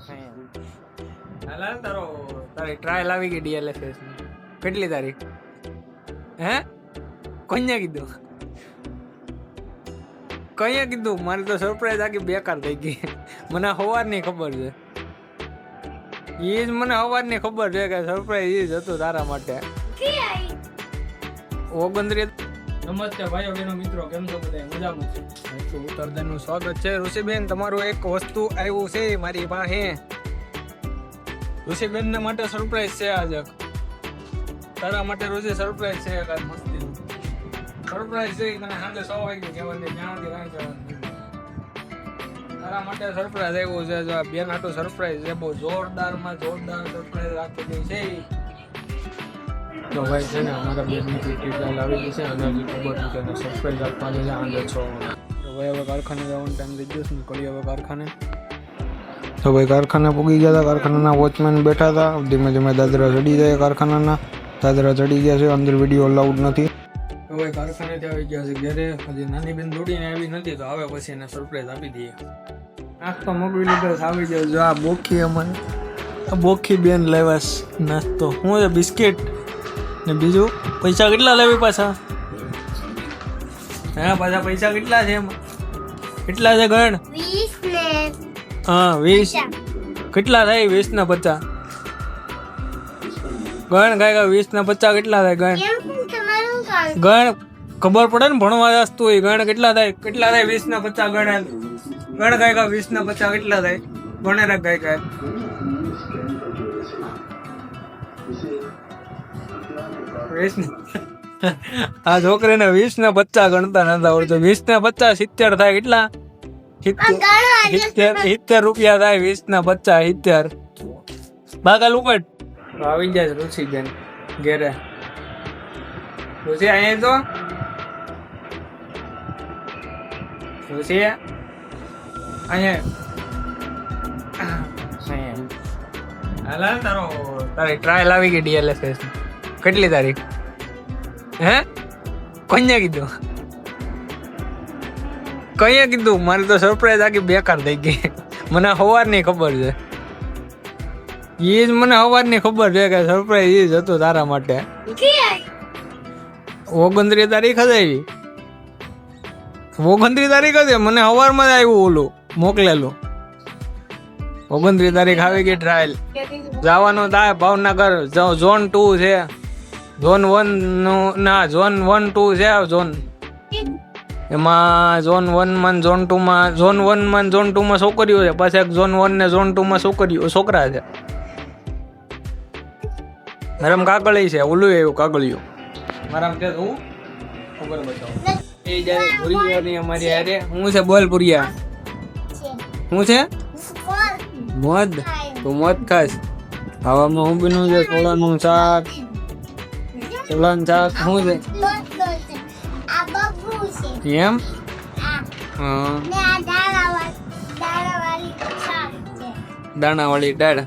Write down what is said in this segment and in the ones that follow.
હાલ તારી ટ્રાયલ આવી ગઈ DLFS ની. કેટલી તારીખ? હે કોઈને કીધું? કઈએ કીધું? મારી તો સરપ્રાઈઝ આખી બેકાર થઈ ગઈ. મને સવારની ખબર છે, એ જ મને સવારની ખબર છે કે સરપ્રાઈઝ એ જ હતું તારા માટે. 29. નમસ્તે ભાઈઓ બહેનો મિત્રો, કેમ છો બધા? મજામાં છે? ઉત્તરદાનનું સ્વાગત છે. ઋષિબેન, તમારું એક વસ્તુ આવ્યું છે મારી પાસે. ઋષિબેન ને માટે સરપ્રાઈઝ છે આજે. તારા માટે ઋષિ સરપ્રાઈઝ છે. કાંઈ મસ્તી સરપ્રાઈઝ છે. મને સાંજે 6 વાગે કહેવાનું, જ્યાંથી કાંઈ જવાનું. તારા માટે સરપ્રાઈઝ આવ્યું છે. જો બેન આટલું સરપ્રાઈઝ છે, બહુ જોરદારમાં જોરદાર સરપ્રાઈઝ રાખેલી છે. તો ભાઈ છે ને અમારા બેનની ટિકિટ આવી ગઈ છે અને હજી ખબર નથી અને સરપ્રાઈઝ આપવાની છે આંધે 6 વાગે. તો ભાઈ હવે કારખાને જવાનો ટાઈમ થઈ ગયો છે. નીકળીએ હવે કારખાને. તો ભાઈ કારખાને પૂગી ગયા હતા. કારખાનાના વોચમેન બેઠા હતા. ધીમે ધીમે દાદરા ચડી જાય. કારખાનાના દાદરા ચડી ગયા છે. અંદર વિડીયો અલાઉડ નથી. તો ભાઈ કારખાનેથી આવી ગયા છે ઘરે. હજી નાની બેન દોડીને આવી નથી, તો આવે પછી એને સરપ્રાઈઝ આપી દઈએ. નાસ્તો મોકલી લીધો, આવી જાવ. જો આ બોખી અમારે બોખી બેન લેવાસ નાસ્તો. શું છે? બિસ્કિટ ને બીજું. પૈસા કેટલા લેવી પાછા? હા, પાછા પૈસા કેટલા છે એમાં? કેટલા છે ગણ? 20 ને હા 20. કેટલા થાય 20 ને 50? ગણ કાંઈ 20 ને 50 કેટલા થાય? ગણ ગણ ખબર પડે ને, ભણવા જાસ્તું હોય. ગણ કેટલા થાય? કેટલા થાય 20 ને 50? ગણ ગણ કાંઈ 20 ને 50 કેટલા થાય? ગણે રાખ કાંઈ. આ છોકરીને 20 ને 50 ગણતા નથી આવડતું. 20 ને 50 70 થાય. કેટલા? 70 રૂપિયા થાય. 20 ને 50 70. બાકા લુકટ આવી જાય ઋષિબેન ઘેરે. ઋષિ અહીંયા તો ઋષિ અહીંયા હાલ તારી ટ્રાયલ આવી ગઈ DLFS ની. કેટલી તારીખ? હે કોઈને કીધું? કઈએ કીધું? મારી તો સરપ્રાઈઝ આખી બેકાર થઈ ગઈ. મને સવારની ખબર છે, એ જ મને સવારની ખબર છે કે સરપ્રાઈઝ એ જ હતું તારા માટે. 29 તારીખ જ આવી. 29 તારીખ જ મને સવારમાં જ આવ્યું ઓલું મોકલેલું. 29 તારીખ આવી ગઈ ટ્રાયલ. જવાનું થાય ભાવનગર. ઝોન 2 છે. ઝોન 1 નું ના, ઝોન 1 2 છે. ઝોન એમાં ઝોન 1 માં ઝોન 2 માં, ઝોન 1 માં ઝોન 2 માં છોકરીઓ છે. પછી એક ઝોન 1 ને ઝોન 2 માં છોકરા છે. નરમ કાગળી છે. ઓલું એવું કાગળિયું મારા તે હું ખબર બતાવો. એ જ્યારે પુરિયાની અમારી હારે હું છે. બોલ પુરિયા શું છે? મધ. તો મધ ખાસ. ખાવામાં હું બીનું છે? છોલાનું શાક. છોલાનું શાક શું છે એમ? હા, દાણા વાળી દાળ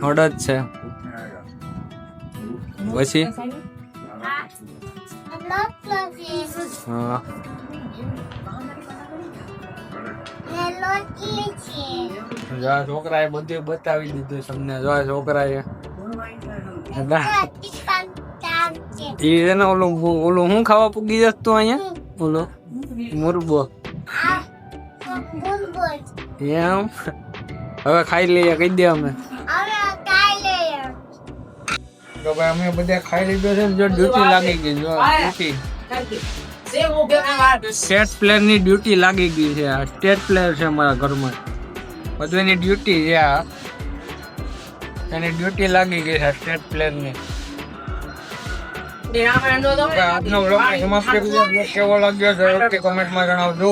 અડદ છે. પછી હા જો છોકરાએ બધું બતાવી દીધું તમને. જો છોકરાએ ઓલું હું ખાવા પૂગી જતું અહીંયા? ઓલો મુરબો એમ. હવે ખાઈ લઈએ, કહી દે અમે. તો ભાઈ અમે બધા ખાઈ લીધો છે. જો ડ્યુટી લાગી ગઈ. જો ડ્યુટી સ્ટેટ પ્લેયર ની ડ્યુટી લાગી ગઈ છે. આ સ્ટેટ પ્લેયર છે અમારા ઘરમાં. બધું એની ડ્યુટી છે. આ એની ડ્યુટી લાગી ગઈ છે સ્ટેટ પ્લેયર ની. આજનો બ્લોગ સમાપ્ત કરી દો. કેવો લાગ્યો છે કમેન્ટમાં જણાવજો.